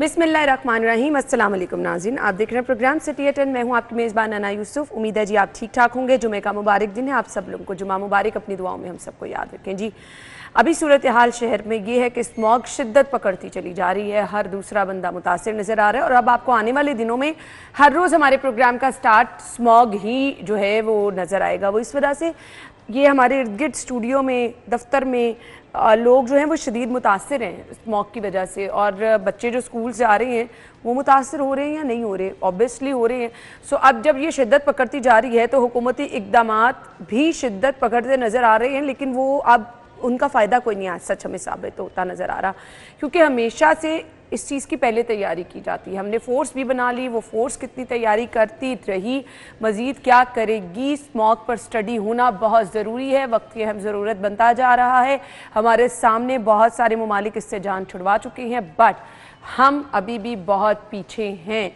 बिस्मिल्लाहिर्रहमानिर्रहीम। अस्सलाम वालेकुम नाज़रीन, आप देख रहे हैं प्रोग्राम सिटी एट 10। मैं हूं आपकी मेज़बान अना यूसुफ। उम्मीद है जी आप ठीक ठाक होंगे। जुमे का मुबारक दिन है, आप सब लोगों को जुमा मुबारक। अपनी दुआओं में हम सबको याद रखें जी। अभी सूरत हाल शहर में ये है कि स्मॉग शिद्दत पकड़ती चली जा रही है, हर दूसरा बंदा मुतासिर नज़र आ रहा है। और अब आपको आने वाले दिनों में हर रोज़ हमारे प्रोग्राम का स्टार्ट स्मॉग ही जो है वो नज़र आएगा। वो इस वजह से ये हमारे इर्द गिर्द स्टूडियो में, दफ्तर में लोग जो हैं वो शदीद मुतासिर हैं स्मॉग की वजह से। और बच्चे जो स्कूल से आ रहे हैं वो मुतासिर हो रहे हैं या नहीं हो रहे, ऑब्वियसली हो रहे हैं। सो अब जब ये शिद्दत पकड़ती जा रही है तो हुकूमती इक़दामात भी शिद्दत पकड़ते नज़र आ रहे हैं, लेकिन वो अब उनका फ़ायदा कोई नहीं आज सच हमें साबित होता नज़र आ रहा, क्योंकि हमेशा से इस चीज़ की पहले तैयारी की जाती है। हमने फ़ोर्स भी बना ली, वो फ़ोर्स कितनी तैयारी करती रही, मज़ीद क्या करेगी, स्मॉग पर स्टडी होना बहुत ज़रूरी है, वक्त की अहम ज़रूरत बनता जा रहा है। हमारे सामने बहुत सारे ममालिक इससे जान छुड़वा चुके हैं, बट हम अभी भी बहुत पीछे हैं।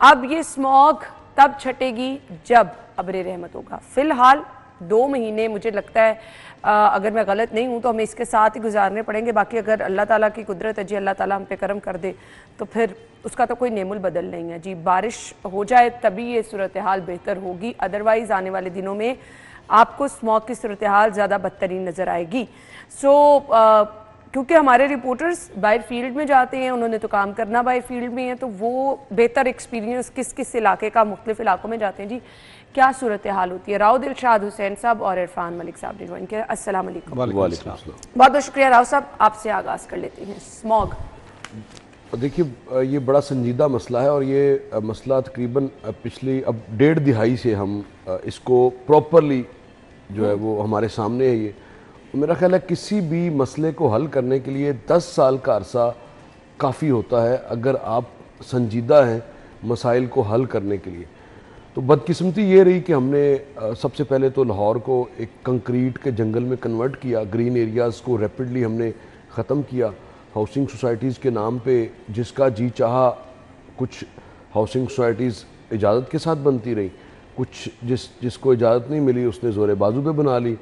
अब ये स्मॉग तब छटेगी जब अब्र रहमत होगा। फ़िलहाल 2 महीने मुझे लगता है, अगर मैं गलत नहीं हूँ तो हमें इसके साथ ही गुजारने पड़ेंगे। बाकी अगर अल्लाह ताला की कुदरत है जी, अल्लाह ताला हम पे करम कर दे तो फिर उसका तो कोई नेमुल बदल नहीं है जी। बारिश हो जाए तभी ये सूरत हाल बेहतर होगी, अदरवाइज़ आने वाले दिनों में आपको स्मॉग की सूरत हाल ज़्यादा बदतरीन नज़र आएगी। क्योंकि हमारे रिपोर्टर्स बाहर फील्ड में जाते हैं, उन्होंने तो काम करना बाहर फील्ड में है, तो वो बेहतर एक्सपीरियंस किस किस इलाके का, मुख्तलिफ इलाकों में जाते हैं जी, क्या सूरत हाल होती है। राव दिलशाद हुसैन साहब और इरफान मलिक साहब ने ज्वाइन किया। अस्सलाम वालेकुम। बहुत बहुत शुक्रिया राव साहब, आपसे आगाज़ कर लेते हैं। स्मॉग देखिए, ये बड़ा संजीदा मसला है और ये मसला तकरीबन पिछली अब 1.5 दिहाई से हम इसको प्रॉपरली जो है वो हमारे सामने है। ये मेरा ख्याल है किसी भी मसले को हल करने के लिए 10 साल का अरसा काफ़ी होता है अगर आप संजीदा हैं मसाइल को हल करने के लिए। तो बदकिस्मती ये रही कि हमने सबसे पहले तो लाहौर को एक कंक्रीट के जंगल में कन्वर्ट किया, ग्रीन एरियाज़ को रैपिडली हमने ख़त्म किया। हाउसिंग सोसाइटीज़ के नाम पे जिसका जी चाहा, कुछ हाउसिंग सोसाइटीज़ इजाज़त के साथ बनती रही, कुछ जिसको इजाज़त नहीं मिली उसने ज़ोरे बाजू पे बना ली,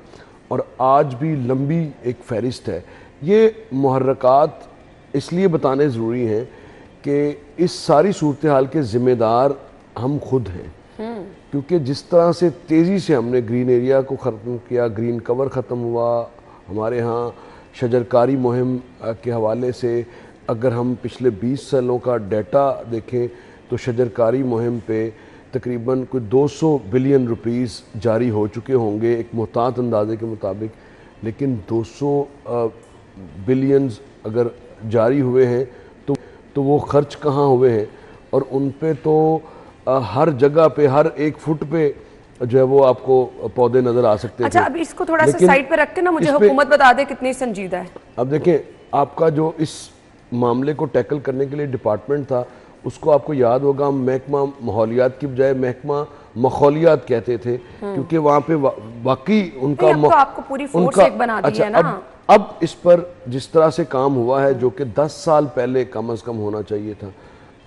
और आज भी लंबी एक फ़हरिस्त है। ये मुहर्रकात इसलिए बताने ज़रूरी हैं कि इस सारी सूरत हाल के ज़िम्मेदार हम खुद हैं, क्योंकि जिस तरह से तेज़ी से हमने ग्रीन एरिया को ख़त्म किया, ग्रीन कवर ख़त्म हुआ, हमारे यहाँ शजरकारी मुहिम के हवाले से अगर हम पिछले 20 सालों का डाटा देखें तो शजरकारी मुहिम पे तकरीबन कोई 200 बिलियन रुपीस जारी हो चुके होंगे एक मुहतात अंदाजे के मुताबिक। लेकिन 200 बिलियंस अगर जारी हुए हैं तो वो खर्च कहाँ हुए हैं, और उन पे तो हर जगह पे, हर एक फुट पे जो है वो आपको पौधे नज़र आ सकते हैं। अच्छा, अब इसको थोड़ा सा साइड पे रख के ना मुझे हुकूमत बता दे कितनी संजीदा है। अब देखें, आपका जो इस मामले को टैकल करने के लिए डिपार्टमेंट था, उसको आपको याद होगा हम महकमा माहौलियात की बजाय महकमा मखौलियात कहते थे, क्योंकि वहाँ पे वाकई उनका तो आपको पूरी फोर्स एक बना दी है ना। अब इस पर जिस तरह से काम हुआ है, जो कि 10 साल पहले कम अज़ कम होना चाहिए था,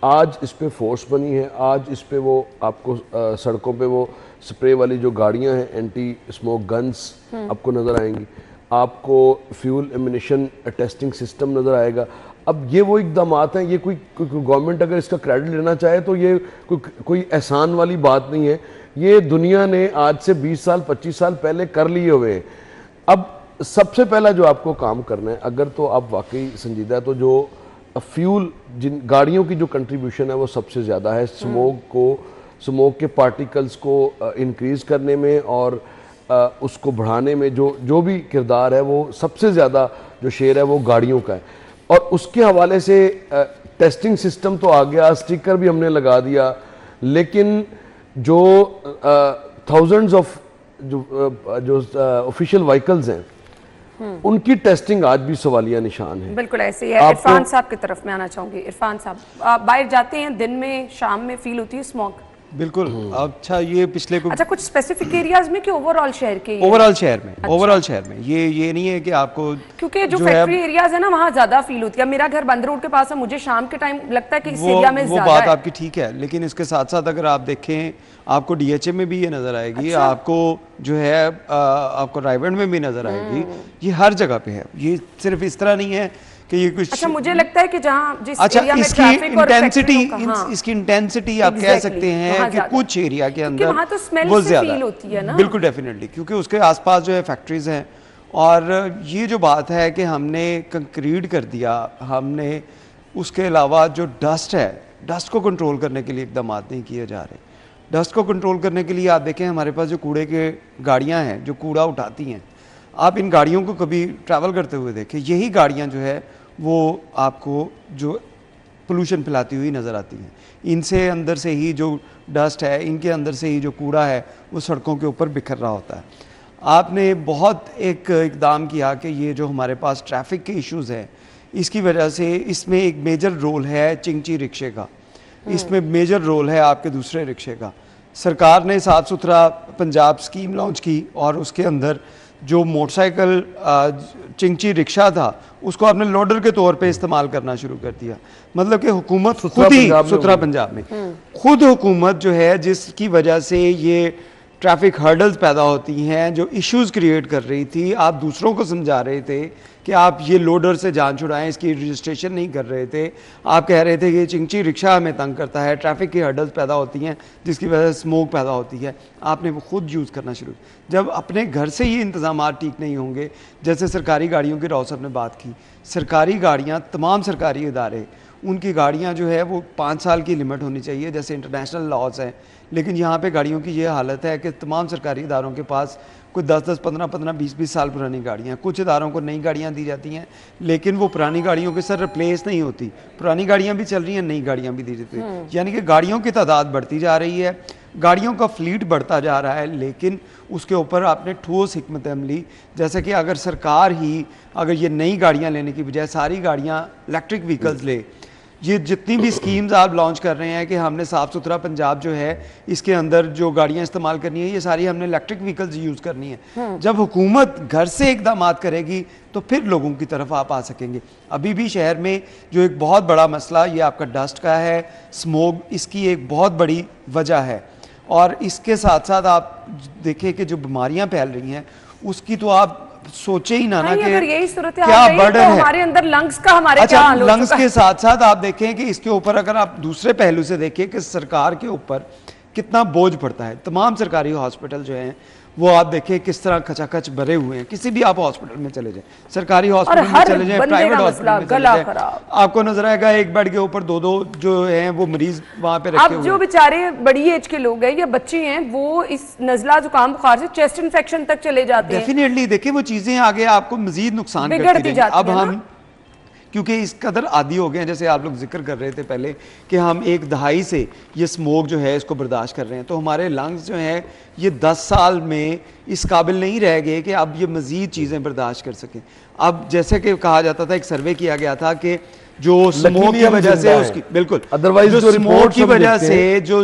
आज इस पे फोर्स बनी है। आज इस पे वो आपको सड़कों पे वो स्प्रे वाली जो गाड़ियाँ हैं, एंटी स्मोक गन्स आपको नज़र आएंगी, आपको फ्यूल एमिनेशन टेस्टिंग सिस्टम नज़र आएगा। अब ये वो इक़दामात हैं, ये कोई गवर्नमेंट अगर इसका क्रेडिट लेना चाहे तो ये कोई एहसान वाली बात नहीं है। ये दुनिया ने आज से 20 साल 25 साल पहले कर लिए हुए हैं। अब सबसे पहला जो आपको काम करना है, अगर तो आप वाकई संजीदा है, तो जो फ्यूल, जिन गाड़ियों की जो कंट्रीब्यूशन है वो सबसे ज़्यादा है स्मोक के पार्टिकल्स को इंक्रीज़ करने में और उसको बढ़ाने में जो भी किरदार है वो सबसे ज़्यादा जो शेयर है वो गाड़ियों का है। और उसके हवाले से टेस्टिंग सिस्टम तो आ गया, स्टिकर भी हमने लगा दिया, लेकिन जो थाउजेंड्स ऑफ जो ऑफिशियल व्हीकल्स हैं उनकी टेस्टिंग आज भी सवालिया निशान है। बिल्कुल ऐसे ही है। इरफान साहब की तरफ मैं आना चाहूंगी। इरफान साहब, बाहर जाते हैं दिन में, शाम में फील होती है स्मॉग? बिल्कुल। अच्छा, ये पिछले कुछ स्पेसिफिक एरियाज में कि ओवरऑल शहर के? ओवरऑल शहर में। अच्छा। ओवरऑल शहर में ये नहीं है कि आपको, क्योंकि जो फैक्ट्री एरियाज है ना वहाँ ज्यादा फील होती है। मेरा घर बंद रोड के पास है, मुझे शाम के टाइम लगता है कि इस एरिया में वो बात आपकी ठीक है, लेकिन इसके साथ साथ अगर आप देखें आपको DHA में भी ये नजर आएगी। अच्छा। आपको जो है आपको रायबंड में भी नजर आएगी। ये हर जगह पे है। ये सिर्फ इस तरह नहीं है कि ये कुछ अच्छा, मुझे लगता है कि जहाँ जिस अच्छा एरिया में इसकी ट्रैफिक और इंटेंसिटी फैक्ट्रियों का, हाँ, इसकी इंटेंसिटी आप कह Exactly, सकते हैं वहाँ कि ज्यादा कुछ एरिया के क्योंकि अंदर वहाँ तो smell वो से ज्यादा feel होती है ना। बिल्कुल डेफिनेटली, क्योंकि उसके आसपास जो है फैक्ट्रीज हैं। और ये जो बात है कि हमने कंक्रीट कर दिया, हमने उसके अलावा जो डस्ट है, डस्ट को कंट्रोल करने के लिए इकदाम नहीं किए जा रहे। डस्ट को कंट्रोल करने के लिए आप देखें हमारे पास जो कूड़े के गाड़ियाँ हैं जो कूड़ा उठाती हैं, आप इन गाड़ियों को कभी ट्रैवल करते हुए देखें, यही गाड़ियाँ जो है वो आपको जो पोल्यूशन फैलाती हुई नज़र आती हैं। इनसे अंदर से ही जो डस्ट है, इनके अंदर से ही जो कूड़ा है वो सड़कों के ऊपर बिखर रहा होता है। आपने बहुत एक इकदाम किया कि ये जो हमारे पास ट्रैफिक के इश्यूज़ हैं, इसकी वजह से इसमें एक मेजर रोल है चिंगची रिक्शे का, इसमें मेजर रोल है आपके दूसरे रिक्शे का। सरकार ने साफ सुथरा पंजाब स्कीम लॉन्च की और उसके अंदर जो मोटरसाइकिल चिंगची रिक्शा था उसको आपने लोडर के तौर पे इस्तेमाल करना शुरू कर दिया। मतलब कि हुकूमत खुद ही सुथरा पंजाब में खुद हुकूमत जो है, जिसकी वजह से ये ट्रैफिक हर्डल्स पैदा होती हैं, जो इश्यूज क्रिएट कर रही थी, आप दूसरों को समझा रहे थे कि आप ये लोडर से जान छुड़ाएं, इसकी रजिस्ट्रेशन नहीं कर रहे थे, आप कह रहे थे कि चिंगची रिक्शा हमें तंग करता है, ट्रैफिक की हर्डल्स पैदा होती हैं जिसकी वजह से स्मोक पैदा होती है, आपने वो खुद यूज़ करना शुरू। जब अपने घर से ये इंतजाम ठीक नहीं होंगे, जैसे सरकारी गाड़ियों की राव साहब ने बात की, सरकारी गाड़ियाँ, तमाम सरकारी इदारे, उनकी गाड़ियाँ जो है वो 5 साल की लिमिट होनी चाहिए जैसे इंटरनेशनल लॉज हैं, लेकिन यहाँ पे गाड़ियों की ये हालत है कि तमाम सरकारी इदारों के पास कोई 10-10, 15-15, 20-20 साल पुरानी गाड़ियाँ, कुछ इदारों को नई गाड़ियाँ दी जाती हैं लेकिन वो पुरानी गाड़ियों के साथ रिप्लेस नहीं होती, पुरानी गाड़ियाँ भी चल रही हैं, नई गाड़ियाँ भी दी जाती हैं, यानी कि गाड़ियों की तादाद बढ़ती जा रही है, गाड़ियों का फ्लीट बढ़ता जा रहा है, लेकिन उसके ऊपर आपने ठोस हिकमत अमली, जैसे कि अगर सरकार ही अगर ये नई गाड़ियाँ लेने की बजाय सारी गाड़ियाँ इलेक्ट्रिक व्हीकल्स ले, ये जितनी भी स्कीम्स आप लॉन्च कर रहे हैं कि हमने साफ़ सुथरा पंजाब जो है इसके अंदर जो गाड़ियां इस्तेमाल करनी है ये सारी हमने इलेक्ट्रिक व्हीकल्स यूज़ करनी है। जब हुकूमत घर से इकदाम करेगी तो फिर लोगों की तरफ आप आ सकेंगे। अभी भी शहर में जो एक बहुत बड़ा मसला ये आपका डस्ट का है, स्मोक, इसकी एक बहुत बड़ी वजह है। और इसके साथ साथ आप देखें कि जो बीमारियाँ फैल रही हैं उसकी तो आप सोचे ही ना कि अगर यही सूरत क्या बर्डन है हमारे अंदर लंग्स का, हमारे अच्छा, क्या हाल हो लंग्स चुका के साथ साथ आप देखें कि इसके ऊपर अगर आप दूसरे पहलू से देखें कि सरकार के ऊपर कितना बोझ पड़ता है। तमाम सरकारी हॉस्पिटल जो हैं वो आप देखें किस तरह खचाखच भरे हुए हैं, किसी भी आप हॉस्पिटल में चले जाएं, सरकारी हॉस्पिटल में चले जाएं, प्राइवेट हॉस्पिटल में चले जाएं, आपको नजर आएगा एक बेड के ऊपर 2-2 जो हैं वो मरीज वहां पे रखे हुए हैं। जो बेचारे बड़ी एज के लोग हैं या बच्चे हैं वो इस नजला जुकाम बुखार से चेस्ट इन्फेक्शन तक चले जाते हैं। डेफिनेटली देखिए वो चीजें आगे आपको मजीद नुकसान बिगड़ती जाती हैं। अब हम क्योंकि इस कदर आदी हो गए हैं, जैसे आप लोग जिक्र कर रहे थे पहले कि हम 1 दहाई से ये स्मोक जो है इसको बर्दाश्त कर रहे हैं, तो हमारे लंग्स जो हैं ये 10 साल में इस काबिल नहीं रह गए कि अब ये मज़ीद चीज़ें बर्दाश्त कर सकें। अब जैसे कि कहा जाता था, एक सर्वे किया गया था कि जो स्मोक की वजह से उसकी बिल्कुल अदरवाइज जो स्मोक की वजह से जो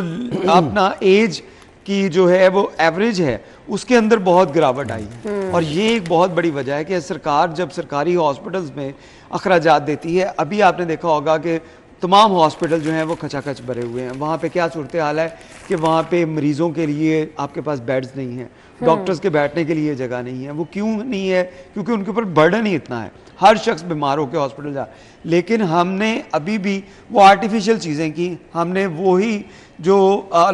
अपना एज की जो है वो एवरेज है उसके अंदर बहुत गिरावट आई है। और ये एक बहुत बड़ी वजह है कि सरकार जब सरकारी हॉस्पिटल्स में अखराजात देती है, अभी आपने देखा होगा कि तमाम हॉस्पिटल जो हैं वो खचाखच भरे हुए हैं। वहाँ पे क्या सूरत हाल है कि वहाँ पे मरीजों के लिए आपके पास बेड्स नहीं हैं, डॉक्टर्स के बैठने के लिए जगह नहीं है। वो क्यों नहीं है? क्योंकि उनके ऊपर बर्डन ही इतना है, हर शख्स बीमार होकर हॉस्पिटल जा। लेकिन हमने अभी भी वो आर्टिफिशियल चीज़ें की, हमने वही जो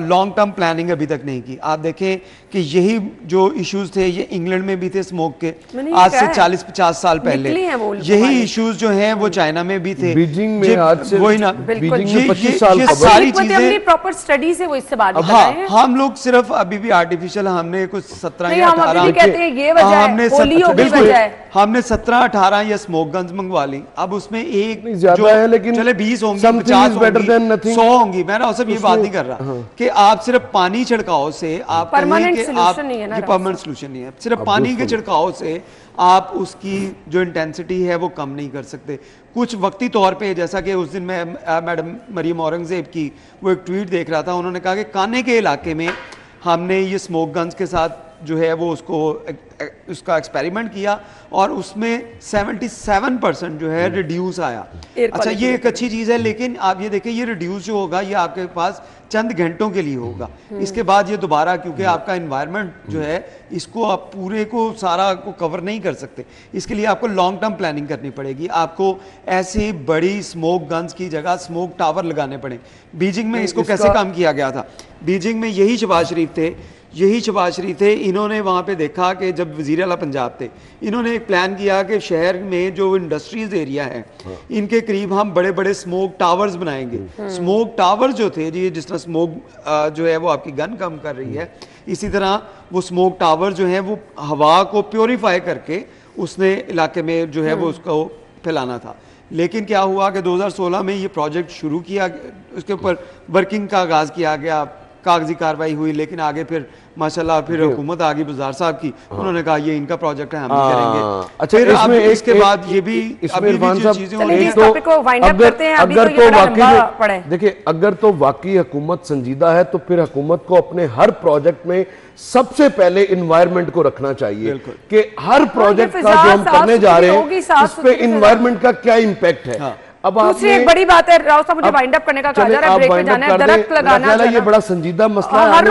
लॉन्ग टर्म प्लानिंग अभी तक नहीं की। आप देखें कि यही जो इश्यूज थे ये इंग्लैंड में भी थे स्मोक के, आज से 40-50 साल पहले यही इश्यूज जो हैं वो चाइना में भी थे, बीजिंग में आज से वही ना, बीजिंग में 25 साल सारी चीजें प्रॉपर स्टडी से वो इससे बात कर रहे हैं। हम लोग सिर्फ अभी भी आर्टिफिशियल हमने कुछ 17 या 18 हमने 17-18 या स्मोक गन्स मंगवा ली। अब उसमें एक ज्यादा है लेकिन चले 20 होंगी, 50 होंगी, 100 होंगी। मैं ना सब ये बात नहीं कर रहा कि आप सिर्फ पानी छिड़काव से आप परमानेंट सोल्यूशन नहीं है ना, ये परमानेंट सोल्यूशन नहीं है। सिर्फ पानी के छिड़काव से आप उसकी जो इंटेंसिटी है वो कम नहीं कर सकते। कुछ वक्ती तौर पे, जैसा कि उस दिन मैं मैडम मरियम औरंगजेब की वो एक ट्वीट देख रहा था, उन्होंने कहा कि काने के इलाके में हमने ये स्मोक गन्स के साथ जो है वो उसका एक्सपेरिमेंट किया और उसमें 77% जो है रिड्यूस आया। अच्छा, ये एक अच्छी चीज़ है, लेकिन आप ये देखें, ये रिड्यूस जो होगा ये आपके पास चंद घंटों के लिए होगा। इसके बाद ये दोबारा, क्योंकि आपका एनवायरनमेंट जो है इसको आप पूरे को सारा को कवर नहीं कर सकते, इसके लिए आपको लॉन्ग टर्म प्लानिंग करनी पड़ेगी। आपको ऐसी बड़ी स्मोक गन्स की जगह स्मोक टावर लगाने पड़े। बीजिंग में इसको कैसे काम किया गया था? बीजिंग में यही शहबाज शरीफ थे, इन्होंने वहाँ पे देखा कि जब वज़ीर आला पंजाब थे, इन्होंने एक प्लान किया कि शहर में जो इंडस्ट्रीज एरिया है इनके करीब हम बड़े बड़े स्मोक टावर्स बनाएंगे। स्मोक टावर जो थे जी, जिस तरह स्मोक जो है वो आपकी गन कम कर रही है, इसी तरह वो स्मोक टावर जो है वो हवा को प्योरीफाई करके उसने इलाके में जो है वो उसको फैलाना था। लेकिन क्या हुआ कि 2016 में ये प्रोजेक्ट शुरू किया, उसके ऊपर वर्किंग का आगाज़ किया गया, कागजी कार्रवाई हुई, लेकिन आगे फिर माशाल्लाह फिर हुकूमत आ गई बाजार साहब की, उन्होंने कहा ये इनका प्रोजेक्ट है, हम नहीं करेंगे। अच्छा, फिर अब इसमें इसके बाद ये भी इसमें इरफान साहब, देखिए, अगर तो वाकई हुकूमत संजीदा है तो फिर हुकूमत को अपने हर प्रोजेक्ट में सबसे पहले इन्वायरमेंट को रखना चाहिए कि हर प्रोजेक्ट का जो हम करने जा रहे हैं उस पे इन्वायरमेंट का क्या इम्पैक्ट है। अब दूसरी एक बड़ी बात है राव साहब, मुझे वाइंड अप करने का कहा जा रहा है, ब्रेक पे जाना है, दरख्त लगाना है, ये बड़ा संजीदा मसला है, हर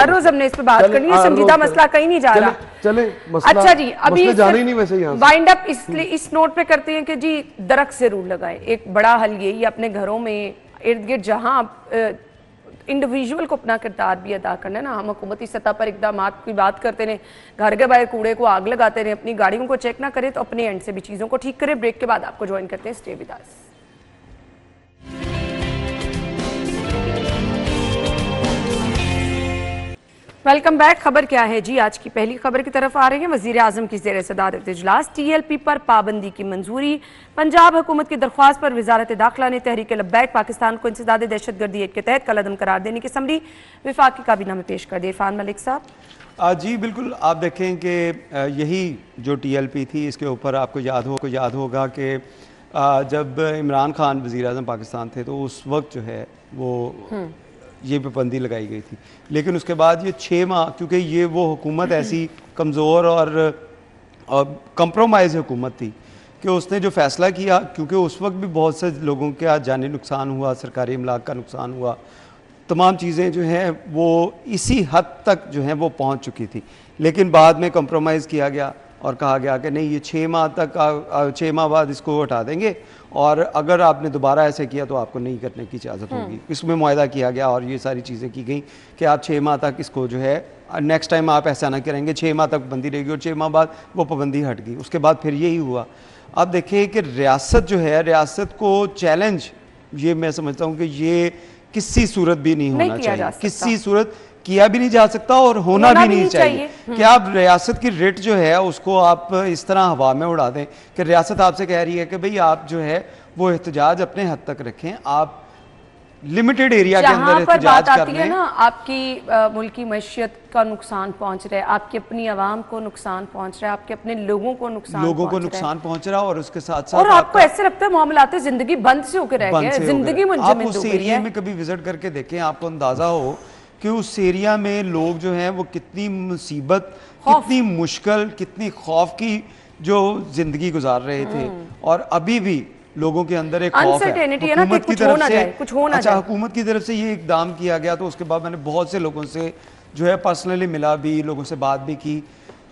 रोज हमने इस पे बात करनी है, संजीदा मसला कहीं नहीं जा रहा। चले मसला, अच्छा जी, अभी जाने ही नहीं वैसे यहाँ वाइंड अप इसलिए इस नोट पे करते हैं कि जी दरख्त जरूर लगाएं। एक बड़ा हल यही अपने घरों में इर्द गिर्द जहाँ इंडिविजुअल को अपना किरदार भी अदा करना है ना। हम हुकूमती सतह पर इकदाम की बात करते रहे, घर के बाहर कूड़े को आग लगाते रहे, अपनी गाड़ियों को चेक ना करें तो अपने एंड से भी चीज़ों को ठीक करें। ब्रेक के बाद आपको ज्वाइन करते हैं, stay with us. Welcome back. खबर क्या है जी? आज की पहली खबर की तरफ आ रही है। वजीर आजम की ज़ेर सदारत इजलास TLP पर पाबंदी की मंजूरी। पंजाब हुकूमत की दरख्वास्त पर वजारत दाखिला ने तहरीक लब्बैक पाकिस्तान को इंसदाद दहशतगर्दी एक्ट के तहत कलअदम करार देने की समरी विफाकी काबीना में पेश कर दी। इरफान मलिक साहब जी बिल्कुल, आप देखें कि यही जो TLP थी, इसके ऊपर आपको याद होगा कि जब इमरान खान वज़ीर आज़म पाकिस्तान थे तो उस वक्त जो है वो ये पाबंदी लगाई गई थी। लेकिन उसके बाद ये 6 माह, क्योंकि ये वो हुकूमत ऐसी कमज़ोर और कंप्रोमाइज़ हुकूमत थी कि उसने जो फ़ैसला किया, क्योंकि उस वक्त भी बहुत से लोगों का जानी नुकसान हुआ, सरकारी इमलाक का नुकसान हुआ, तमाम चीज़ें जो हैं वो इसी हद तक जो हैं वो पहुँच चुकी थी। लेकिन बाद में कंप्रोमाइज़ किया गया और कहा गया कि नहीं, ये 6 माह तक 6 माह बाद इसको हटा देंगे और अगर आपने दोबारा ऐसे किया तो आपको नहीं करने की इजाज़त होगी। इसमें मुआहदा किया गया और ये सारी चीज़ें की गई कि आप 6 माह तक इसको जो है नेक्स्ट टाइम आप ऐसा ना करेंगे, 6 माह तक पाबंदी रहेगी और 6 माह बाद वो पाबंदी हट गई। उसके बाद फिर यही हुआ। अब देखिए कि रियासत जो है, रियासत को चैलेंज, ये मैं समझता हूँ कि ये किसी सूरत भी नहीं होना चाहिए, किसी सूरत किया भी नहीं जा सकता और होना भी नहीं चाहिए कि आप रियासत की रिट जो है उसको आप इस तरह हवा में उड़ा दें कि रियासत आपसे कह रही है कि भाई आप जो है वो एहतजाज अपने हद तक रखें, आप लिमिटेड एरिया के अंदर एहतजाज कर रहे हैं ना। आपकी मुल्की मैशियत का नुकसान पहुंच रहा है, आपकी अपनी आवाम को नुकसान पहुंच रहा है, आपके अपने लोगों को नुकसान पहुंच रहा है और उसके साथ साथ और आपको ऐसे लगता है मामलात जिंदगी बंद से होकर रह गए, जिंदगी आप उस एरिया में कभी विजिट करके देखें, आपको अंदाजा हो कि उस एरिया में लोग जो हैं वो कितनी मुसीबत, कितनी मुश्किल, कितनी खौफ की जो जिंदगी गुजार रहे थे। और अभी भी लोगों के अंदर एक खौफ है हुकूमत की तरफ से। अच्छा, हुकूमत की तरफ से ये इकदाम किया गया तो उसके बाद मैंने बहुत से लोगों से जो है पर्सनली मिला भी, लोगों से बात भी की,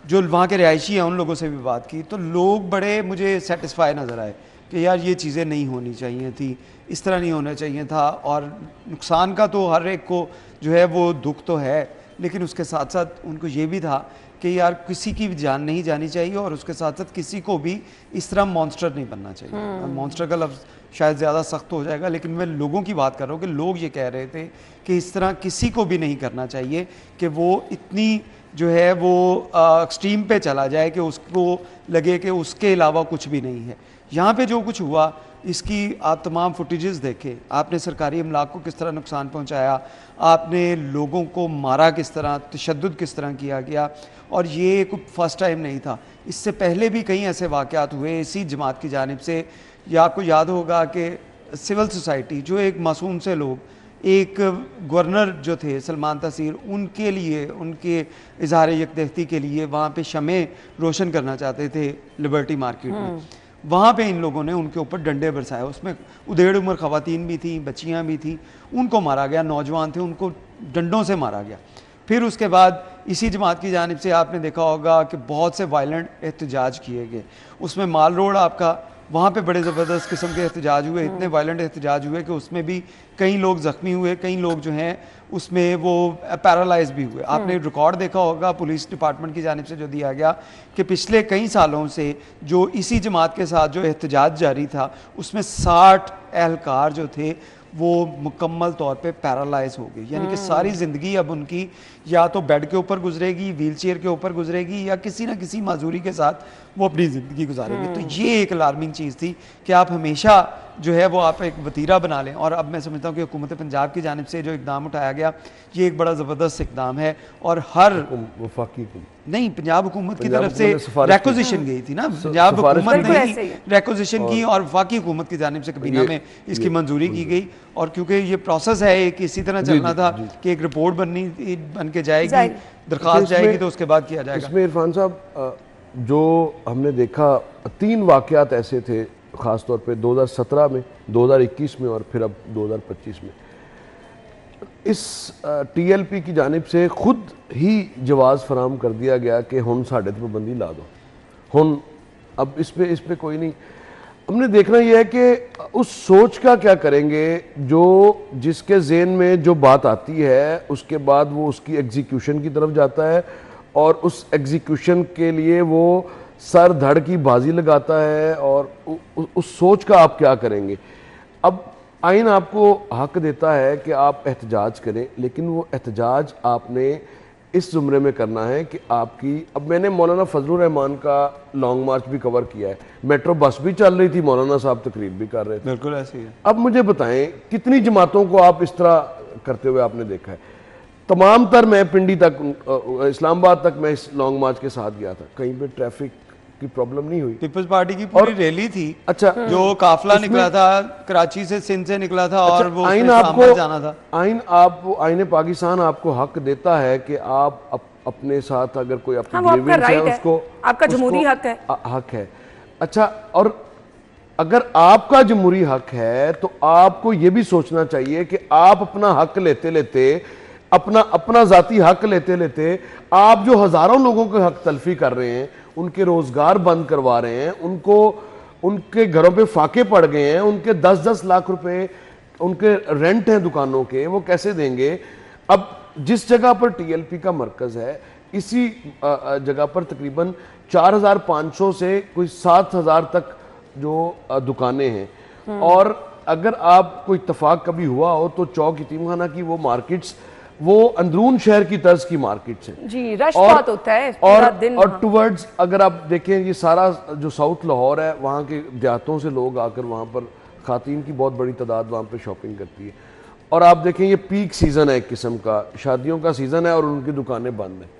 जो वहाँ के रिहायशी हैं उन लोगों से भी बात की, तो लोग बड़े मुझे सेटिस्फाई नज़र आए कि यार ये चीज़ें नहीं होनी चाहिए थी, इस तरह नहीं होना चाहिए था। और नुकसान का तो हर एक को जो है वो दुख तो है, लेकिन उसके साथ साथ उनको ये भी था कि यार किसी की जान नहीं जानी चाहिए और उसके साथ साथ किसी को भी इस तरह मॉन्स्टर नहीं बनना चाहिए। मॉन्स्टर का लफ्ज़ शायद ज़्यादा सख्त हो जाएगा, लेकिन मैं लोगों की बात कर रहा हूँ कि लोग ये कह रहे थे कि इस तरह किसी को भी नहीं करना चाहिए कि वो इतनी जो है वो एक्सट्रीम पे चला जाए कि उसको लगे कि उसके अलावा कुछ भी नहीं है। यहाँ पे जो कुछ हुआ इसकी आप तमाम फुटेजेस देखें, आपने सरकारी इमलाक को किस तरह नुकसान पहुँचाया, आपने लोगों को मारा किस तरह, तशद्दुद किस तरह किया गया। और ये कोई फर्स्ट टाइम नहीं था, इससे पहले भी कई ऐसे वाक़यात हुए इसी जमात की जानिब से। या आपको याद होगा कि सिविल सोसाइटी, जो एक मासूम से लोग एक गवर्नर जो थे सलमान तासीर, उनके लिए, उनके इजहार यकदहती के लिए वहाँ पे शमें रोशन करना चाहते थे लिबर्टी मार्केट में। वहाँ पे इन लोगों ने उनके ऊपर डंडे बरसाए, उसमें उधेड़ उम्र ख़वातीन भी थी, बच्चियाँ भी थी, उनको मारा गया, नौजवान थे उनको डंडों से मारा गया। फिर उसके बाद इसी जमात की जानिब से आपने देखा होगा कि बहुत से वायलेंट एहतजाज किए गए। उसमें माल रोड आपका, वहाँ पे बड़े ज़बरदस्त किस्म के एहतजाज हुए, इतने वायलेंट एहतजाज हुए कि उसमें भी कई लोग ज़ख्मी हुए, कई लोग जो हैं उसमें वो पैरालाइज भी हुए। आपने रिकॉर्ड देखा होगा पुलिस डिपार्टमेंट की जानिब से जो दिया गया कि पिछले कई सालों से जो इसी जमात के साथ जो एहतजाज जारी था उसमें 60 एहलकार जो थे वो मुकम्मल तौर पे पैरालाइज हो गई, यानी कि सारी ज़िंदगी अब उनकी या तो बेड के ऊपर गुजरेगी, व्हील चेयर के ऊपर गुजरेगी, या किसी ना किसी माजूरी के साथ वो अपनी ज़िंदगी गुजारेंगे। तो ये एक अलार्मिंग चीज़ थी कि आप हमेशा जो है वो आप एक वतीरा बना लें। और अब मैं समझता हूँ कि हुकूमत पंजाब की जानिब से जो इकदाम उठाया गया ये एक बड़ा ज़बरदस्त इकदाम है। और हर वफाकी नहीं, पंजाब हुकूमत की पंजाब तरफ से हुकूमत ने सिफारिश रेकोजिशन गई थी ना, पंजाब हुकूमत बिल्कुल ने ऐसे ही है। रेकोजिशन की और वफाकी हुकूमत की जानिब से कबीना में इसकी मंजूरी की गई। और क्योंकि ये प्रोसेस है एक इसी तरह चलना था कि एक रिपोर्ट बन के जाएगी, दरखास्त जाएगी, तो उसके बाद किया जाएगा। इसमें इरफान साहब जो हमने देखा 3 वाक़यात ऐसे थे, ख़ास तौर पे 2017 में, 2021 में और फिर अब 2025 में। इस TLP की जानिब से खुद ही जवाज़ फराम कर दिया गया कि हुन साढ़े ते पाबंदी ला दो, हुन अब इस पे कोई नहीं। हमने देखना यह है कि उस सोच का क्या करेंगे जो जिसके ज़हन में जो बात आती है उसके बाद वो उसकी एग्जीक्यूशन की तरफ जाता है और उस एग्जीक्यूशन के लिए वो सर धड़ की बाजी लगाता है। और उस सोच का आप क्या करेंगे? अब आइन आपको हक देता है कि आप एहतजाज करें, लेकिन वो एहतजाज आपने इस ज़ुमरे में करना है कि आपकी, अब मैंने मौलाना फजलुर रहमान का लॉन्ग मार्च भी कवर किया है, मेट्रो बस भी चल रही थी, मौलाना साहब तकरीर भी कर रहे थे। बिल्कुल ऐसे ही है। अब मुझे बताएं कितनी जमातों को आप इस तरह करते हुए आपने देखा है? तमाम तर मैं पिंडी तक, इस्लामाबाद तक मैं इस लॉन्ग मार्च के साथ गया था, कहीं पे ट्रैफिक की प्रॉब्लम नहीं हुई। पीपल्स पार्टी की पूरी रैली थी, अच्छा, जो काफिला निकला था कराची से, सिंध से निकला था, और वो आइन इस्लामाबाद जाना था। आइन पाकिस्तान आपको हक देता है कि आप अपने साथ अगर कोई अपनी वो आपका ग्रीवेंस है राइट है, उसको, आपका जमहूरी हक है। हक है। अच्छा, और अगर आपका जमहूरी हक है तो आपको ये भी सोचना चाहिए कि आप अपना हक लेते लेते, अपना जाती हक लेते लेते आप जो हजारों लोगों के हक तलफी कर रहे हैं, उनके रोजगार बंद करवा रहे हैं, उनके घरों पे फाके पड़ गए हैं, उनके 10-10 लाख रुपए उनके रेंट हैं दुकानों के, वो कैसे देंगे? अब जिस जगह पर TLP का मरकज है, इसी जगह पर तकरीबन 4500 से कोई 7000 तक जो दुकानें हैं। और अगर आप कोई इत्तफाक कभी हुआ हो तो चौक यतीमखाना की वो मार्केट्स, वो अंदरून शहर की तर्ज की मार्केट्स हैं जी, रश बहुत होता है पूरा दिन। और टुवर्ड्स अगर आप देखें ये सारा जो साउथ लाहौर है, वहाँ के देहातों से लोग आकर वहाँ पर, खातीन की बहुत बड़ी तादाद वहाँ पर शॉपिंग करती है। और आप देखें ये पीक सीज़न है, एक किस्म का शादियों का सीज़न है और उनकी दुकानें बंद हैं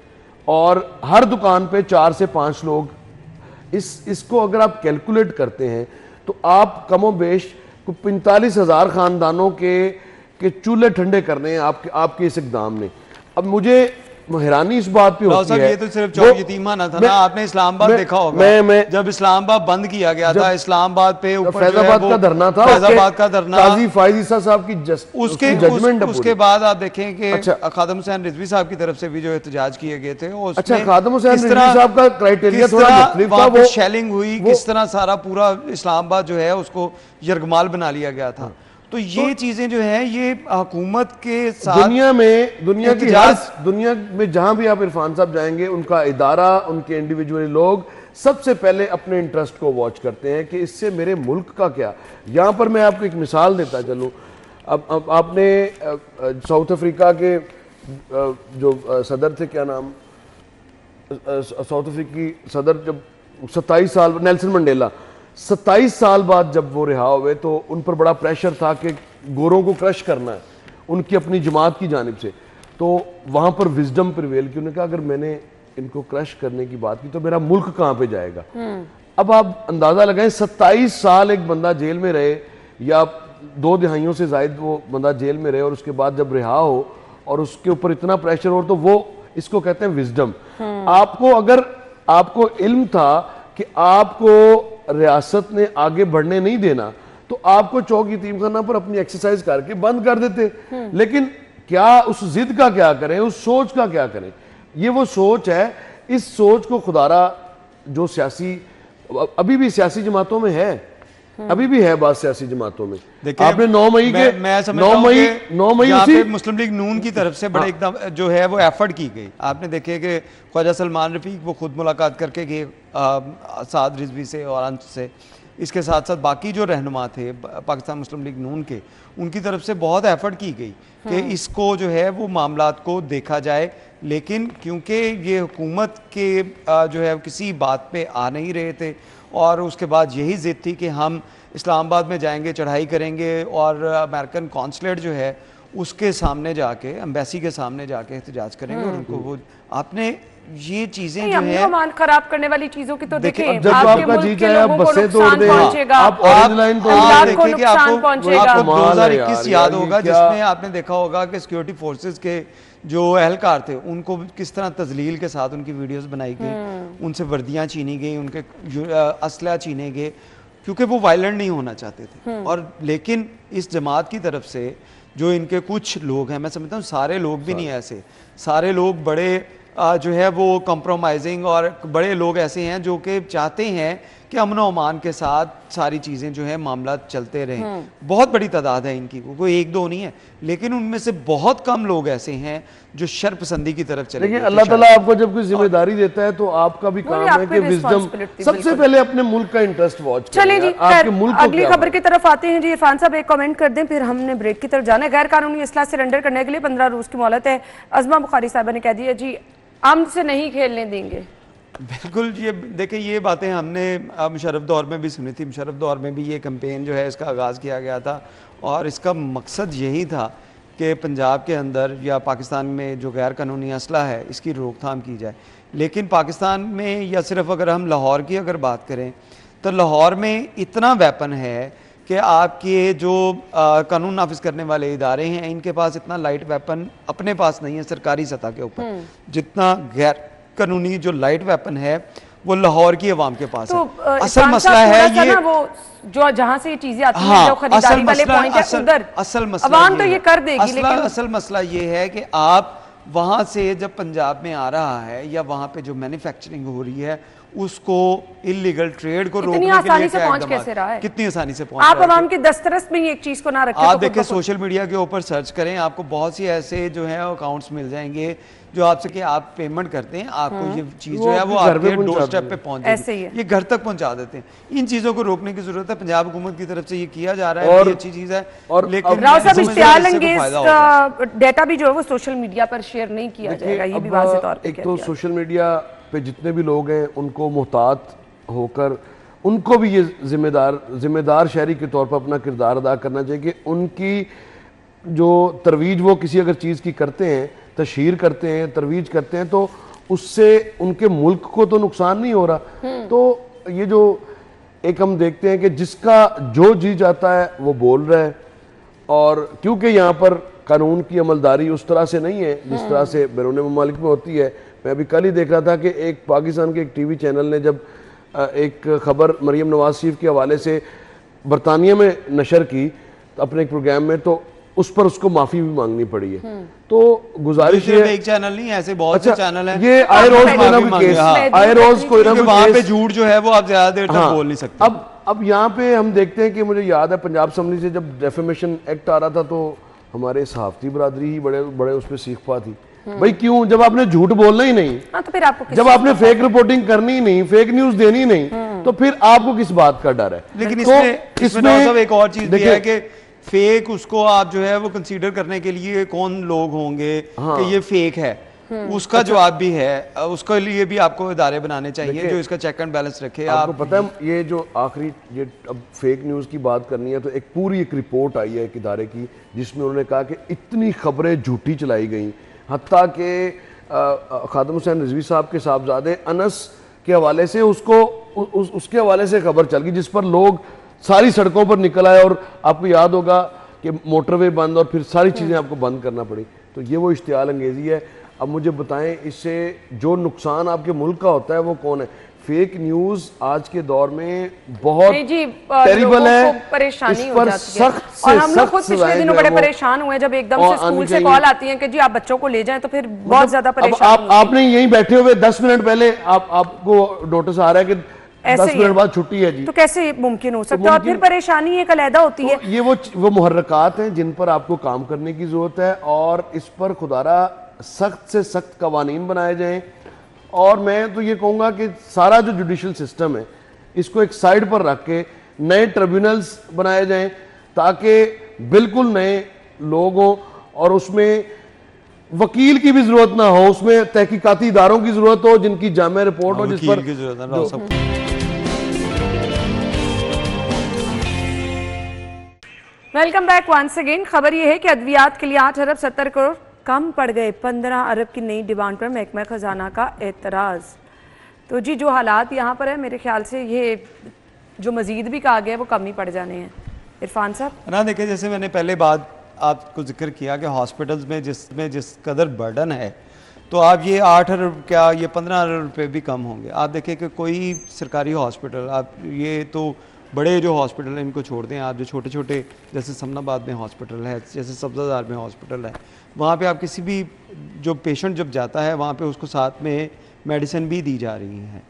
और हर दुकान पे 4 से 5 लोग। इसको अगर आप कैलकुलेट करते हैं तो आप कमो बेश 45,000 ख़ानदानों के चूल्हे ठंडे करने हैं आपके इस इक़दाम ने। अब मुझे हैरानी इस बात पे होती है, ये तो सिर्फ चौक यतीमखाना था ना, आपने इस्लामाबाद देखा होगा, जब इस्लामाबाद बंद किया गया था, इस्लामाबाद पे ऊपर फैजाबाद का धरना था, फैजाबाद का धरना, काजी फायज ईसा साहब की उसके जजमेंट है। उसके बाद आप देखें कि खादम हुसैन रिजवी साहब की तरफ से भी जो एहतजाज किए गए थे, अच्छा, खादम हुसैन रिजवी साहब का क्राइटेरिया थोड़ा मुख्तलिफ था, वो शेलिंग हुई, किस तरह सारा पूरा इस्लामाबाद जो है उसको यरगमाल बना लिया गया था। तो ये चीजें जो है ये हुकूमत के साथ दुनिया में जहां भी आप इरफान साहब जाएंगे, उनका इदारा, उनके इंडिविजुअल लोग सबसे पहले अपने इंटरेस्ट को वॉच करते हैं कि इससे मेरे मुल्क का क्या। यहां पर मैं आपको एक मिसाल देता चलूं। अब आपने साउथ अफ्रीका के जो सदर थे, क्या नाम, साउथ अफ्रीकी सदर, जब 27 साल, नेल्सन मंडेला 27 साल बाद जब वो रिहा हुए तो उन पर बड़ा प्रेशर था कि गोरों को क्रश करना है उनकी अपनी जमात की जानिब से। तो वहाँ पर विजडम प्रिवेल की, उन्होंने कहा अगर मैंने इनको क्रश करने की बात की तो मेरा मुल्क कहाँ पे जाएगा। अब आप अंदाज़ा लगाएं 27 साल एक बंदा जेल में रहे या 2 दिहाइयों से जायद वो बंदा जेल में रहे और उसके बाद जब रिहा हो और उसके ऊपर इतना प्रेशर हो, तो वो इसको कहते हैं विजडम। आपको अगर आपको इल्म था कि आपको रियासत ने आगे बढ़ने नहीं देना, तो आपको चौक यतीमखाना पर अपनी एक्सरसाइज करके बंद कर देते। लेकिन क्या उस जिद का क्या करें, उस सोच का क्या करें? ये वो सोच है, इस सोच को खुदारा जो सियासी अभी भी सियासी जमातों में है, अभी भी है बात सियासी जमातों में। देखिए, आपने 9 मई के मैं समझता हूं कि 9 मई यहाँ उसी पे मुस्लिम लीग नून की तरफ से बड़े एकदम जो है वो एफर्ट की गई। आपने देखे कि ख्वाजा सलमान रफीक वो खुद मुलाकात करके गए साद रिजवी से और अंश से। इसके साथ साथ बाकी जो रहनुमा थे पाकिस्तान मुस्लिम लीग नून के, उनकी तरफ से बहुत एफर्ट की गई कि इसको जो है वो मामलात को देखा जाए। लेकिन क्योंकि ये हुकूमत के जो है किसी बात पे आ नहीं रहे थे, और उसके बाद यही जिद थी कि हम इस्लामाबाद में जाएंगे, चढ़ाई करेंगे और अमेरिकन कॉन्सुलेट जो है उसके सामने जाके, एम्बेसी के सामने जाके एहतजाज करेंगे। और उनको वो आपने ये चीजें जो है अमन खराब करने वाली चीजों की तो देखें, जब आपके आपका मुल्क जी के चाहे आप लोगों को बसें तोड़ नुकसान दें, पहुंचेगा, आप ऑरेंज लाइन तोड़ पंजाब दें, को देखिए कि नुकसान पहुंचेगा। आपको कमाल है 2021 यार, याद ये होगा क्या- जिसमें आपने देखा होगा कि सिक्योरिटी फोर्सेस के जो एहलकार थे उनको किस तरह तजलील के साथ उनकी वीडियोस बनाई गई, उनसे वर्दियां छीनी गई, उनके असला छीने गए, क्योंकि वो वायलेंट नहीं होना चाहते थे। और लेकिन इस जमात की तरफ से जो इनके कुछ लोग हैं, मैं समझता हूँ सारे लोग भी नहीं ऐसे, सारे लोग बड़े जो है वो कॉम्प्रोमाइजिंग, और बड़े लोग ऐसे हैं जो कि चाहते हैं कि अमन और अमान के साथ सारी चीज़ें जो है मामला चलते रहें। बहुत बड़ी तादाद है इनकी, कोई 1-2 नहीं है, लेकिन उनमें से बहुत कम लोग ऐसे हैं जो शरपसंदी की तरफ चले देखिए, गए। अल्लाह ताला आपको जब कोई जिम्मेदारी देता है तो आपका भी काम है कि विजडम, सबसे पहले अपने मुल्क का इंटरेस्ट वॉच करें। चलें जी, आपके मुल्क को अगली क्या खबर की तरफ आते हैं जी। इरफान साहब एक कमेंट कर दें, फिर हमने ब्रेक की तरफ जाना है। गैर कानूनी असला सरेंडर करने के लिए 15 रोज की मोहलत है। अज़मा बुखारी साहबा ने कह दिया जी हम से नहीं खेलने देंगे। बिल्कुल, ये देखिए ये बातें हमने मुशर्रफ दौर में भी सुनी थी। मुशर्रफ दौर में भी ये कैंपेन जो है इसका आगाज़ किया गया था, और इसका मकसद यही था कि पंजाब के अंदर या पाकिस्तान में जो गैर कानूनी असला है इसकी रोकथाम की जाए। लेकिन पाकिस्तान में, या सिर्फ अगर हम लाहौर की अगर बात करें, तो लाहौर में इतना वेपन है कि आपके जो कानून नाफिज करने वाले इदारे हैं इनके पास इतना लाइट वेपन अपने पास नहीं है सरकारी सतह के ऊपर, जितना गैर कानूनी जो लाइट वेपन है वो लाहौर की अवाम के पास तो है। असल मसला है ये, वो जो जहां से ये चीजें आती हैं, हाँ, जो खरीदारी वाले पॉइंट है उधर असल मसला अवाम तो ये कर देगी, लेकिन असल मसला ये है कि आप वहां से जब पंजाब में आ रहा है या वहां पे जो मैन्युफैक्चरिंग हो रही है उसको इलीगल ट्रेड को रोकने के लिए आसानी से क्या पहुंच इकदाम? कैसे रहा है? कितनी आसानी से पहुंच आप रहा है? अवाम की दस्तरस में ही एक चीज को ना रखें। आप देखिए सोशल मीडिया के ऊपर सर्च करें, आपको बहुत सी ऐसे जो है अकाउंट्स मिल जाएंगे जो आपसे कि आप पेमेंट करते हैं, आपको ये चीज जो है वो आपके डोर स्टेप पे पहुंच ऐसे ही है। जाएगी, ये घर तक पहुंचा देते हैं। इन चीजों को रोकने की जरूरत है। पंजाब हुकूमत की तरफ से ये किया जा रहा है, ये अच्छी चीज है। और लेकिन राव साहब, इससे इश्तियाल इससे कोई अंगेज फायदा होगा। डेटा भी जो है वो सोशल मीडिया पर शेयर नहीं किया जाएगा, ये भी वाज़ेह तौर पे एक कह तो दिया। सोशल मीडिया पे जितने भी लोग हैं उनको मोहतात होकर उनको भी ये जिम्मेदार शहरी के तौर पर अपना किरदार अदा करना चाहिए कि उनकी जो तरवीज वो किसी अगर चीज़ की करते हैं, तशहीर करते हैं, तरवीज करते हैं, तो उससे उनके मुल्क को तो नुकसान नहीं हो रहा। तो ये जो एक हम देखते हैं कि जिसका जो जी जाता है वो बोल रहा है, और क्योंकि यहाँ पर कानून की अमलदारी उस तरह से नहीं है जिस तरह से बैरून ममालिक में होती है। मैं अभी कल ही देख रहा था कि एक पाकिस्तान के एक टीवी चैनल ने जब एक खबर मरियम नवाज शरीफ के हवाले से बरतानिया में नशर की अपने एक प्रोग्राम में, तो उस पर उसको माफी भी मांगनी पड़ी है। तो गुजारिश है, एक चैनल नहीं, ऐसे बहुत से चैनल हैं। ये आए रोज कोई ना कोई केस, आए रोज कोई ना कोई वहां पे केस, झूठ जो है वो आप ज्यादा देर तक बोल नहीं सकते। अब यहाँ पे हम देखते हैं कि मुझे याद है पंजाब असम्बली से जब डेफेमेशन एक्ट आ रहा था तो हमारे सहाफती बरादरी ही बड़े बड़े उस पर सीख पा थी। भाई क्यों, जब आपने झूठ बोलना ही नहीं, तो फिर आपको जब आपने फेक रिपोर्टिंग करनी ही नहीं, फेक न्यूज देनी नहीं, तो फिर आपको किस बात का डर है? लेकिन तो इसमें एक और चीज भी है कि फेक उसको आप जो है वो कंसीडर करने के लिए कौन लोग होंगे कि ये फेक है, उसका जवाब भी है। उसके लिए भी आपको इदारे बनाने चाहिए जो इसका चेक एंड बैलेंस रखे। आपको पता है ये जो आखिरी ये अब फेक न्यूज़ की बात करनी है तो एक पूरी एक रिपोर्ट आई है एक इदारे की जिसमें उन्होंने कहा कि इतनी खबरें झूठी चलाई गई, हत्ता के खादम हुसैन रिजवी साहब के साहबजादे अनस के हवाले से उसके हवाले से खबर चल गई जिस पर लोग सारी सड़कों पर निकल आए और आपको याद होगा कि मोटरवे बंद और फिर सारी चीज़ें आपको बंद करना पड़ी। तो ये वो इश्तियाल अंगेज़ी है। अब मुझे बताएं, इससे जो नुकसान आपके मुल्क का होता है वो कौन है? फेक न्यूज़ आज के दौर में बहुत टेरिबल है, परेशानी इस हो पर जाती है। सख्त और हम लोग खुद सख्त पिछले दिनों बड़े परेशान हुए जब एकदम से स्कूल से कॉल आती है कि जी आप बच्चों को ले जाएं, तो फिर बहुत ज्यादा परेशानी। आपने यहीं बैठे हुए 10 मिनट पहले आपको नोटिस आ रहा है कि 10 मिनट बाद छुट्टी है जी, तो कैसे मुमकिन हो सकता है? और फिर परेशानी एक अलहदा होती है। ये वो मुहर्रकात हैं जिन पर आपको काम करने की जरूरत है और इस पर खुदारा सख्त से सख्त कवानीन बनाए जाएं। और मैं तो ये कहूँगा कि सारा जो जुडिशल सिस्टम है इसको एक साइड पर रख के नए ट्रिब्यूनल्स बनाए जाएं ताकि बिल्कुल नए लोग हों और उसमें वकील की भी जरूरत ना हो, उसमें तहकीकाती इदारों की जरूरत हो जिनकी जामे रिपोर्ट हो, जिस पर वेलकम बैक वंस अगेन। खबर यह है कि अद्वियात के लिए 8 अरब 70 करोड़ कम पड़ गए। 15 अरब की नई डिमांड पर महकमा खजाना का एतराज़। तो जी जो हालात यहाँ पर है, मेरे ख्याल से ये जो मजीद भी कहा गया है वो कम ही पड़ जाने हैं। इरफान साहब ना देखिए, जैसे मैंने पहले बात आपको जिक्र किया कि हॉस्पिटल्स में जिस कदर बर्डन है, तो आप ये 8 अरब क्या ये 15 अरब रुपये भी कम होंगे। आप देखिए कि कोई सरकारी हॉस्पिटल, आप ये तो बड़े जो हॉस्पिटल हैं इनको छोड़ दें, आप जो छोटे छोटे जैसे समनाबाद में हॉस्पिटल है, जैसे सब्ज़ादार में हॉस्पिटल है, वहाँ पे आप किसी भी जो पेशेंट जब जाता है वहाँ पे उसको साथ में मेडिसिन भी दी जा रही हैं।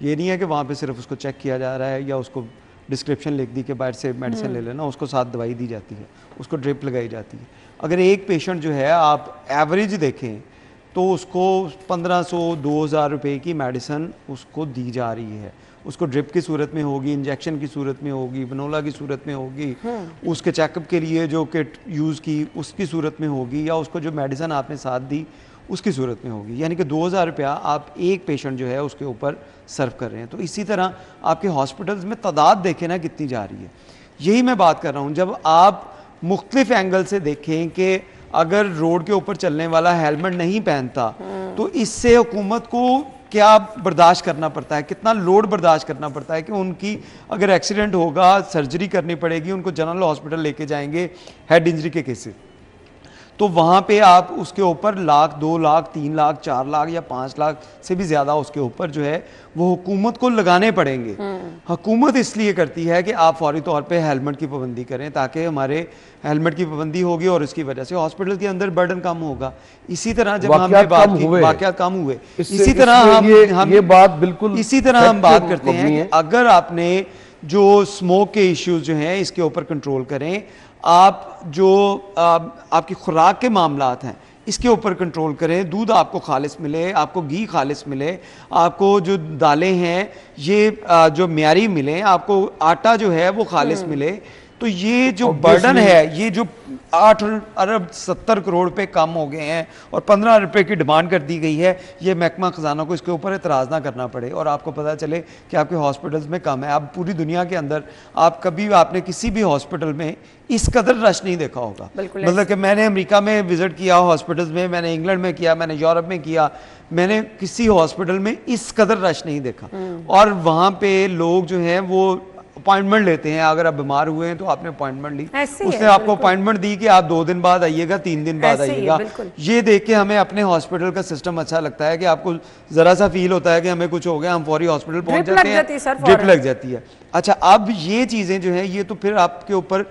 ये नहीं है कि वहाँ पे सिर्फ उसको चेक किया जा रहा है या उसको डिस्क्रिप्शन लिख दी कि बाहर से मेडिसिन ले लेना, उसको साथ दवाई दी जाती है, उसको ड्रिप लगाई जाती है। अगर एक पेशेंट जो है आप एवरेज देखें तो उसको 1500-2000 रुपये की मेडिसिन उसको दी जा रही है। उसको ड्रिप की सूरत में होगी, इंजेक्शन की सूरत में होगी, वनोला की सूरत में होगी, उसके चेकअप के लिए जो किट यूज़ की उसकी सूरत में होगी, या उसको जो मेडिसिन आपने साथ दी उसकी सूरत में होगी। यानी कि 2000 रुपया आप एक पेशेंट जो है उसके ऊपर सर्व कर रहे हैं। तो इसी तरह आपके हॉस्पिटल्स में तादाद देखें ना कितनी जा रही है। यही मैं बात कर रहा हूँ, जब आप मुख्तलिफ एंगल से देखें कि अगर रोड के ऊपर चलने वाला हेलमेट नहीं पहनता तो इससे हुकूमत को क्या बर्दाश्त करना पड़ता है, कितना लोड बर्दाश्त करना पड़ता है कि उनकी अगर एक्सीडेंट होगा, सर्जरी करनी पड़ेगी, उनको जनरल हॉस्पिटल लेके जाएंगे हेड इंजरी के केसेस, तो वहाँ पे आप उसके ऊपर 1 लाख, 2 लाख, 3 लाख, 4 लाख या 5 लाख से भी ज़्यादा उसके ऊपर जो है वो हुकूमत को लगाने पड़ेंगे। हुकूमत इसलिए करती है कि आप फौरी तौर पे हेलमेट की पाबंदी करें, ताकि हमारे हेलमेट की पाबंदी होगी और इसकी वजह से हॉस्पिटल के अंदर बर्डन कम होगा। इसी तरह जब हमने बात की वाक़यात कम हुए, इसी तरह हम ये बात बिल्कुल इसी तरह हम बात करते हैं कि अगर आपने जो स्मोक के इश्यूज जो हैं इसके ऊपर कंट्रोल करें, आप जो आपकी खुराक के मामलात हैं इसके ऊपर कंट्रोल करें, दूध आपको खालिस मिले, आपको घी खालिस मिले, आपको जो दालें हैं ये जो म्यारी मिले, आपको आटा जो है वो खालिस मिले, तो ये जो बर्डन है, ये जो 8 अरब 70 करोड़ पे कम हो गए हैं और 15 रुपए की डिमांड कर दी गई है, ये महकमा खजाना को इसके ऊपर एतराज़ ना करना पड़े और आपको पता चले कि आपके हॉस्पिटल्स में कम है। अब पूरी दुनिया के अंदर आपने किसी भी हॉस्पिटल में इस कदर रश नहीं देखा होगा। मतलब कि मैंने अमेरिका में विजिट किया हॉस्पिटल्स में, मैंने इंग्लैंड में किया, मैंने यूरोप में किया, मैंने किसी हॉस्पिटल में इस कदर रश नहीं देखा। और वहाँ पे लोग जो हैं वो अपॉइंटमेंट लेते हैं। अगर आप बीमार हुए हैं तो आपने अपॉइंटमेंट ली, उसने आपको अपॉइंटमेंट दी कि आप 2 दिन बाद आइएगा, 3 दिन बाद आइएगा। ये देख के हमें अपने हॉस्पिटल का सिस्टम अच्छा लगता है कि आपको जरा सा फील होता है कि हमें कुछ हो गया, हम फौरी हॉस्पिटल पहुंच जाते हैं, ड्रिप लग जाती है। अच्छा, अब ये चीजें जो है ये तो फिर आपके ऊपर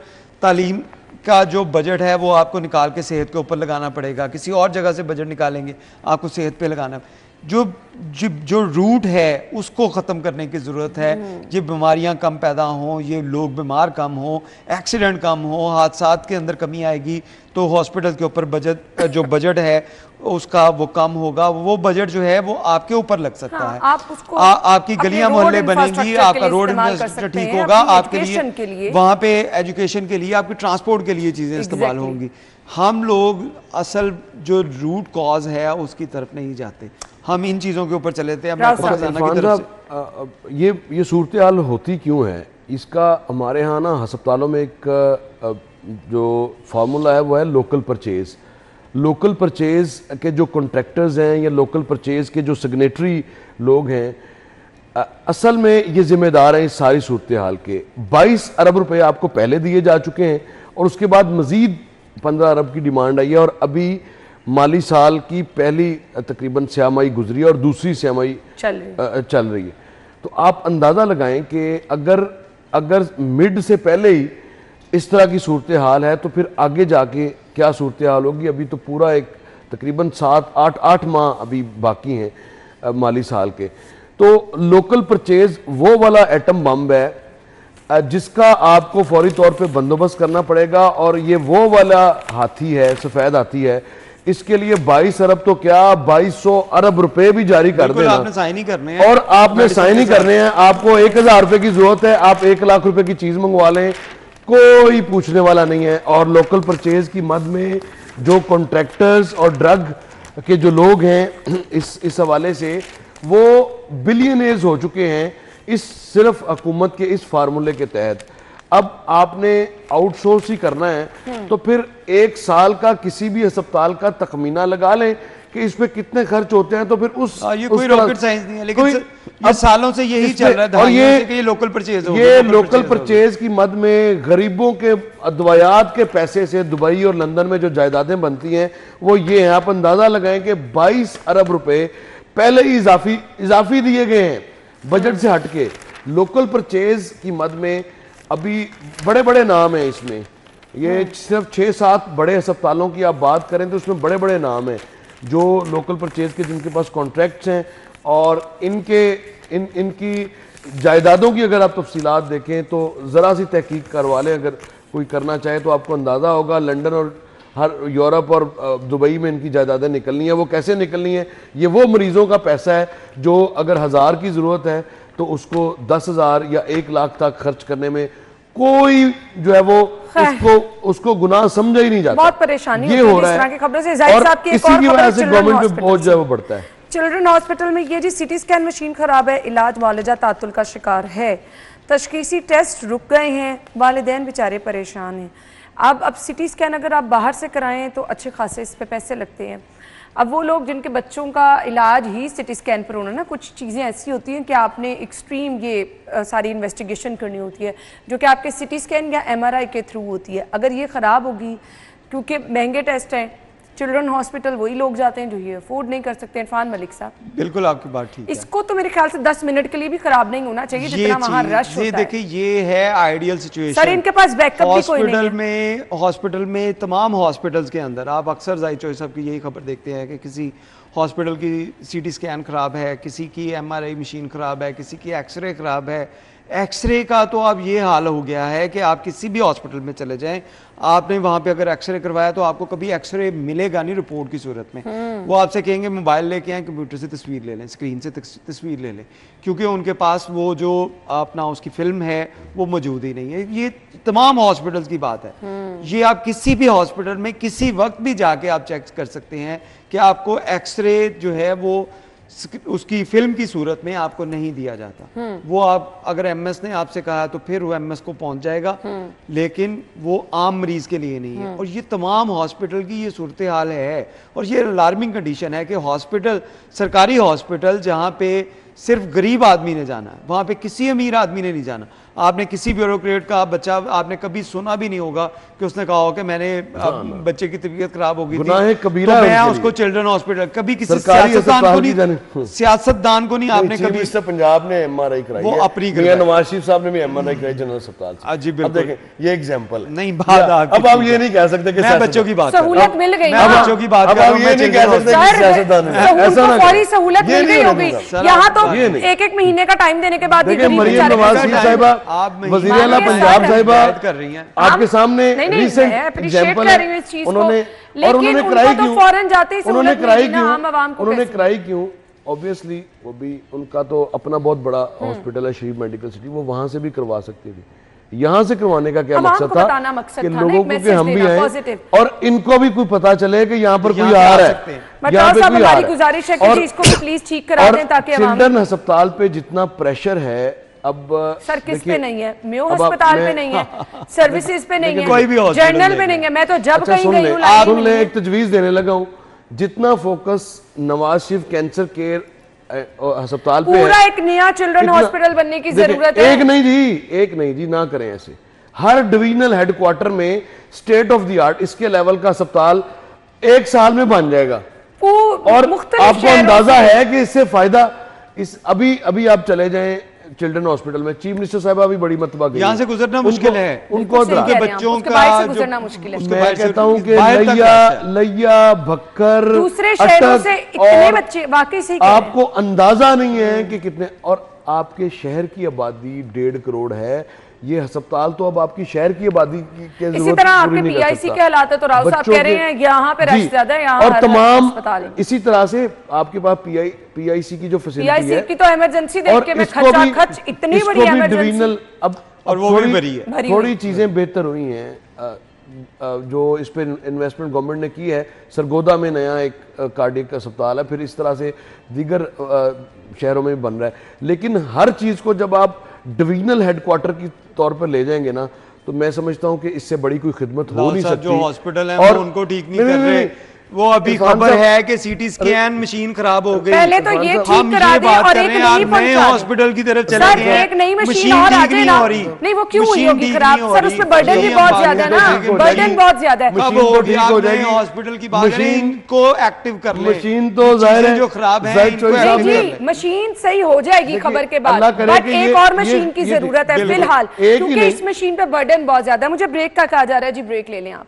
तालीम का जो बजट है वो आपको निकाल के सेहत के ऊपर लगाना पड़ेगा, किसी और जगह से बजट निकालेंगे आपको सेहत पे लगाना। जो रूट है उसको ख़त्म करने की ज़रूरत है। ये बीमारियां कम पैदा हों, ये लोग बीमार कम हों, एक्सीडेंट कम हो, हादसात के अंदर कमी आएगी तो हॉस्पिटल के ऊपर बजट है उसका वो कम होगा। वो बजट जो है वो आपके ऊपर लग सकता है। आपकी गलियां मोहल्ले बनेंगी, आपका रोड इंफ्रास्ट्रक्चर ठीक होगा, आपके लिए वहाँ पे एजुकेशन के लिए, आपकी ट्रांसपोर्ट के लिए चीज़ें इस्तेमाल होंगी। हम लोग असल जो रूट कॉज है उसकी तरफ नहीं जाते, हम इन चीज़ों के ऊपर चले थे। ये सूरत हाल होती क्यों है, इसका हमारे यहाँ ना हस्पतालों में एक जो फार्मूला है वो है लोकल परचेज़। लोकल परचेज़ के जो कॉन्ट्रैक्टर्स हैं या लोकल परचेज़ के जो सिग्नेटरी लोग हैं, असल में ये जिम्मेदार हैं इस सारी सूरत हाल के। 22 अरब रुपए आपको पहले दिए जा चुके हैं और उसके बाद मजीद 15 अरब की डिमांड आई है और अभी माली साल की पहली तकरीबन छमाही गुजरी है और दूसरी छमाही चल रही है। तो आप अंदाज़ा लगाएं कि अगर मिड से पहले ही इस तरह की सूरत हाल है तो फिर आगे जाके क्या सूरत हाल होगी। अभी तो पूरा एक तकरीबन 7-8 माह अभी बाकी हैं माली साल के। तो लोकल परचेज वो वाला एटम बम है जिसका आपको फौरी तौर पे बंदोबस्त करना पड़ेगा और ये वो वाला हाथी है, सफ़ेद हाथी है। इसके लिए 22 अरब तो क्या 2200 अरब रुपए भी जारी कर देना, आपने साइन ही करने हैं और आपने साइन ही करने हैं। आपको 1000 रुपए की जरूरत है, आप 1 लाख रुपए की चीज मंगवा लें, कोई पूछने वाला नहीं है। और लोकल परचेज की मद में जो कॉन्ट्रैक्टर्स और ड्रग के जो लोग हैं इस हवाले से वो बिलियनर्स हो चुके हैं इस सिर्फ हुकूमत के इस फार्मूले के तहत। अब आपने आउटसोर्स ही करना है तो फिर 1 साल का किसी भी अस्पताल का तखमीना लगा लें कि इस पे कितने खर्च होते हैं। तो फिर ये कोई रॉकेट साइंस नहीं है, लेकिन ये सालों से यही चल रहा है। और ये लोकल परचेज हो, ये लोकल परचेज की मद में गरीबों के अदवायात के पैसे से दुबई और लंदन में जो जायदादें बनती हैं वो ये हैं। आप अंदाजा लगाएं कि 22 अरब रुपए पहले ही इजाफी दिए गए हैं बजट से हटके। लोकल परचेज की मद में अभी बड़े बड़े नाम हैं इसमें। ये सिर्फ 6-7 बड़े अस्पतालों की आप बात करें तो उसमें बड़े बड़े नाम हैं जो लोकल परचेज के जिनके पास कॉन्ट्रैक्ट्स हैं और इनकी जायदादों की अगर आप तफसीलात देखें तो ज़रा सी तहकीक करवा लें अगर कोई करना चाहे तो आपको अंदाज़ा होगा। लंदन और हर यूरोप और दुबई में इनकी जायदादें निकलनी है। वो कैसे निकलनी है? ये वो मरीजों का पैसा है जो अगर 1000 की ज़रूरत है तो उसको 10,000 या 1 लाख तक खर्च करने में कोई जो है वो उसको गुनाह समझा ही नहीं जाता। बहुत परेशानी ये हो रहा है खबरों से। जाहिद साहब की इसी की वजह से गवर्नमेंट पे बोझ जो है वो बढ़ता है। चिल्ड्रन हॉस्पिटल में ये जी सीटी स्कैन मशीन खराब है, इलाज वालिदा तातुल का शिकार है, तशखीसी टेस्ट रुक गए हैं, वालिदैन बेचारे परेशान हैं। अब सीटी स्कैन अगर आप बाहर से कराएं तो अच्छे खासे इस पे पैसे लगते हैं। अब वो लोग जिनके बच्चों का इलाज ही सिटी स्कैन पर होना, ना कुछ चीज़ें ऐसी होती हैं कि आपने एक्सट्रीम ये सारी इन्वेस्टिगेशन करनी होती है जो कि आपके सिटी स्कैन या MRI के थ्रू होती है। अगर ये ख़राब होगी क्योंकि महंगे टेस्ट हैं, चिल्ड्रन हॉस्पिटल वही लोग जाते हैं जो ये अफोर्ड नहीं कर सकते। इरफान मलिक साहब, बिल्कुल आपकी बात ठीक है। इसको तो मेरे ख्याल से 10 मिनट के लिए भी खराब नहीं होना चाहिए जितना वहाँ रश होता है। देखिए ये है आइडियल सिचुएशन। सर इनके पास बैकअप भी कोई नहीं है। हॉस्पिटल में तमाम हॉस्पिटल्स के अंदर आप अक्सर जाहिद चौधरी साहब की यही खबर देखते हैं कि किसी हॉस्पिटल की CT स्कैन खराब है, किसी की MRI मशीन खराब है, किसी की एक्सरे खराब है। एक्सरे का तो अब ये हाल हो गया है कि आप किसी भी हॉस्पिटल में चले जाएं, आपने वहां पे अगर एक्सरे करवाया तो आपको कभी एक्सरे मिलेगा नहीं रिपोर्ट की सूरत में। वो आपसे कहेंगे मोबाइल लेके आए, कंप्यूटर से तस्वीर ले लें, स्क्रीन से तस्वीर ले लें, क्योंकि उनके पास वो जो अपना उसकी फिल्म है वो मौजूद ही नहीं है। ये तमाम हॉस्पिटल्स की बात है। ये आप किसी भी हॉस्पिटल में किसी वक्त भी जाके आप चेक कर सकते हैं कि आपको एक्सरे जो है वो उसकी फिल्म की सूरत में आपको नहीं दिया जाता। वो आप अगर MS ने आपसे कहा तो फिर वो MS को पहुंच जाएगा, लेकिन वो आम मरीज के लिए नहीं है। और ये तमाम हॉस्पिटल की ये सूरत हाल है और ये अलार्मिंग कंडीशन है कि हॉस्पिटल, सरकारी हॉस्पिटल जहां पे सिर्फ गरीब आदमी ने जाना है, वहां पे किसी अमीर आदमी ने नहीं जाना। आपने किसी ब्यूरोक्रेट का बच्चा आपने कभी सुना भी नहीं होगा कि उसने कहा हो कि मैंने बच्चे की तबीयत खराब हो गई थी कबीरा तो मैं उसको चिल्ड्रन हॉस्पिटल, कभी किसी सियासतदान को नहीं आपने कभी। पंजाब ने MRI कराई, वो अपनी नवाज शरीफ साहब ने भी MRI कराई जनरल अस्पताल से। जी बिल्कुल, देखें ये एग्जांपल नहीं बात। अब आप ये नहीं कह सकते कि मैं बच्चों की बात, सहूलत मिल गई, मैं बच्चों की बात कर रहा हूं, ये नहीं कह सकते कि सियासतदान ऐसा ना फौरी सहूलत मिल गई होगी। यहाँ तो एक महीने का टाइम देने के बाद मरियम नवाज शरीफ साहिबा वज़ीर आला पंजाब साहिबा कर रही हैं आपके सामने रीसेंट एग्जांपल है। उन्होंने कराई क्यों? ऑब्वियसली वो भी उनका तो अपना बहुत बड़ा हॉस्पिटल है शरीफ मेडिकल सिटी, वो वहां से भी करवा सकती थी। यहाँ से करवाने का क्या मकसद था कि लोगों को कि हम भी आए और इनको भी कोई पता चले कि यहाँ पर कोई आ रहा है, यहाँ पे कोई आ रहा है। और इसको प्लीज ठीक करा दें ताकि चिल्ड्रन अस्पताल पे जितना प्रेशर है अब सर किस पे नहीं है, मेयो अस्पताल पे नहीं है, सर्विसेज पे नहीं है, कोई भी जर्नल पे नहीं है। मैं तो जब कहीं गई हूं आप सुन ले, एक तजवीज देने लगा हूं, जितना focus Nawaz Sharif cancer care अस्पताल पे पूरा है, एक नया चिल्ड्रन कितना- हॉस्पिटल बनने की देखिए, जरूरत है। एक नहीं जी, ना करें ऐसे। हर डिवीजनल हेडक्वार्टर में स्टेट ऑफ द आर्ट इसके लेवल का अस्पताल 1 साल में बन जाएगा। और आपको अंदाजा है कि इससे फायदा अभी आप चले जाएं चिल्ड्रन हॉस्पिटल में, चीफ मिनिस्टर साहब अभी बड़ी मरतबा गई, यहाँ से गुजरना मुश्किल है, उनको उनके बच्चों का गुजरना मुश्किल है। मैं कहता हूँ कि लैया भक्कर दूसरे शहरों से इतने बच्चे, वाकई सही कह रहे हैं। आपको अंदाजा नहीं है कि कितने, और आपके शहर की आबादी 1.5 करोड़ है। ये अस्पताल तो अब आपकी शहर की आबादी की इसी तरह आपके पीआईसी के हालात है, तो राव साहब कह रहे हैं यहाँ पे रश ज्यादा है, यहाँ और तमाम अस्पताल है। इसी तरह से आपके पास पीआईसी की जो फैसिलिटी है, पीआईसी की तो इमरजेंसी देख के मैं खच इतनी बड़ी इमरजेंसी, अब वो भी भरी है, थोड़ी चीजें बेहतर हुई हैं। जो इस पे इन्वेस्टमेंट गवर्नमेंट ने की है, सरगोदा में नया एक कार्डियक अस्पताल है, फिर इस तरह से दीगर शहरों में भी बन रहा है। लेकिन हर चीज को जब आप डिवीजनल हेडक्वार्टर की तौर पर ले जाएंगे ना, तो मैं समझता हूं कि इससे बड़ी कोई खिदमत हो नहीं सकती। जो हॉस्पिटल है और उनको ठीक नहीं कर रहे, वो अभी खबर है कि सीटी स्कैन मशीन खराब हो गई। पहले तो ये ठीक करा दें और एक नई नए हॉस्पिटल की तरफ चले सर, एक नई मशीन और आ जाए ना। नहीं, वो क्यों हुई होगी खराब सर, उसमें बर्डन भी बहुत ज्यादा है ना, बर्डन बहुत ज्यादा है। कब होगी आप नए हॉस्पिटल की बात करें, इनको एक्टिव कर ले। मशीन तो जाहिर है जो खराब है जी, मशीन सही हो जाएगी खबर के बाद, बट एक और मशीन की जरूरत है फिलहाल, क्योंकि इस मशीन पे बर्डन बहुत ज्यादा है। मुझे ब्रेक का कहा जा रहा है जी, ब्रेक ले लें आप।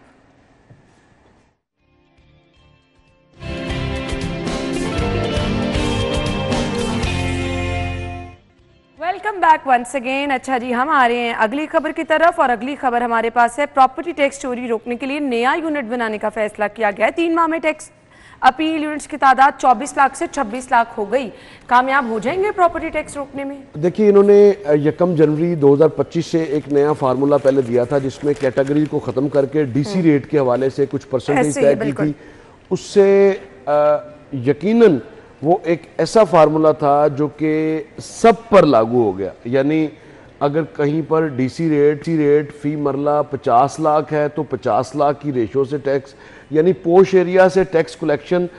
Welcome back once again. अच्छा जी, हम आ रहे हैं अगली खबर की तरफ, और अगली खबर हमारे पास है प्रॉपर्टी टैक्स चोरी रोकने के लिए नया यूनिट बनाने का फैसला किया गया है। 3 माह में टैक्स अपील यूनिट्स की तादाद 24 लाख से 26 लाख हो गई। कामयाब हो जाएंगे प्रॉपर्टी टैक्स रोकने में? देखिए, इन्होंने 1 जनवरी 2025 से एक नया फार्मूला पहले दिया था, जिसमें कैटेगरी को खत्म करके डीसी रेट के हवाले से कुछ परसेंटेज तय की थी। उससे यकीनन वो एक ऐसा फार्मूला था जो कि सब पर लागू हो गया। यानी अगर कहीं पर डीसी रेट फी मरला 50 लाख है तो 50 लाख की रेशो से टैक्स, यानी पोश एरिया से टैक्स कलेक्शन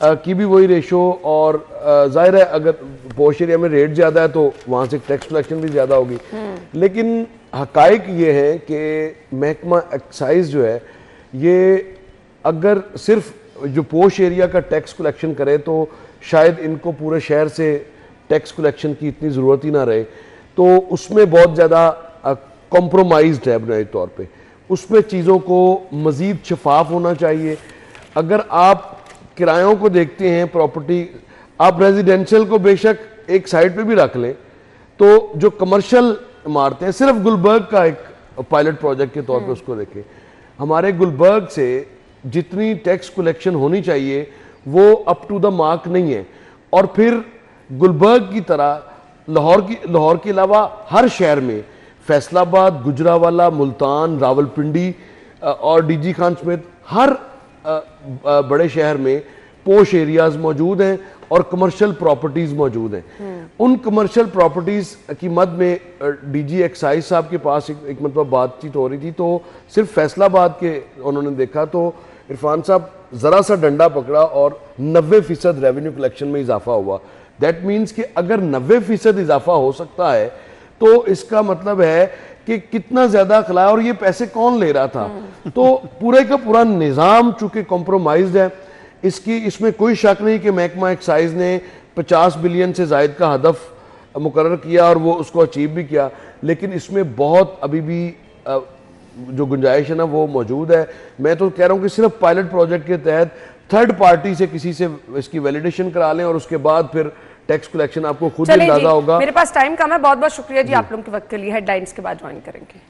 की भी वही रेशो, और जाहिर है अगर पोश एरिया में रेट ज़्यादा है तो वहाँ से टैक्स कलेक्शन भी ज़्यादा होगी। लेकिन हकाइक ये है कि महकमा एक्साइज जो है, ये अगर सिर्फ जो पोश एरिया का टैक्स कलेक्शन करे तो शायद इनको पूरे शहर से टैक्स कलेक्शन की इतनी ज़रूरत ही ना रहे। तो उसमें बहुत ज़्यादा कॉम्प्रोमाइज्ड है बुनियादी तौर पे। उसमें चीज़ों को मज़ीद शफाफ होना चाहिए। अगर आप किरायों को देखते हैं, प्रॉपर्टी आप रेजिडेंशियल को बेशक एक साइड पे भी रख लें, तो जो कमर्शियल इमारतें, सिर्फ गुलबर्ग का एक पायलट प्रोजेक्ट के तौर पे उसको देखें, हमारे गुलबर्ग से जितनी टैक्स कलेक्शन होनी चाहिए वो अप टू द मार्क नहीं है। और फिर गुलबर्ग की तरह लाहौर के अलावा हर शहर में फैसलाबाद, गुजरावाला, मुल्तान, रावलपिंडी और डीजी खान समेत हर बड़े शहर में पोश एरियाज मौजूद हैं और कमर्शियल प्रॉपर्टीज मौजूद हैं। उन कमर्शियल प्रॉपर्टीज की मद में डीजी एक्साइज साहब के पास एक मतलब बातचीत हो रही थी, तो सिर्फ फैसलाबाद के उन्होंने देखा तो इरफान साहब जरा सा डंडा पकड़ा और 90% रेवेन्यू कलेक्शन में इजाफा हुआ। दैट मीन्स कि अगर 90% इजाफा हो सकता है तो इसका मतलब है कि कितना ज्यादा खिलाया, और ये पैसे कौन ले रहा था। तो पूरे का पूरा निज़ाम चूंकि कॉम्प्रोमाइज्ड है, इसमें कोई शक नहीं कि महकमा एक्साइज ने 50 बिलियन से जायद का हदफ मुकर्रर किया और वो उसको अचीव भी किया, लेकिन इसमें बहुत अभी भी जो गुंजाइश है ना वो मौजूद है। मैं तो कह रहा हूँ कि सिर्फ पायलट प्रोजेक्ट के तहत थर्ड पार्टी से किसी से इसकी वैलिडेशन करा लें और उसके बाद फिर टैक्स कलेक्शन आपको खुद अंदाजा होगा। मेरे पास टाइम कम है, बहुत बहुत शुक्रिया जी आप लोगों के वक्त के लिए। हेडलाइंस के बाद ज्वाइन करेंगे।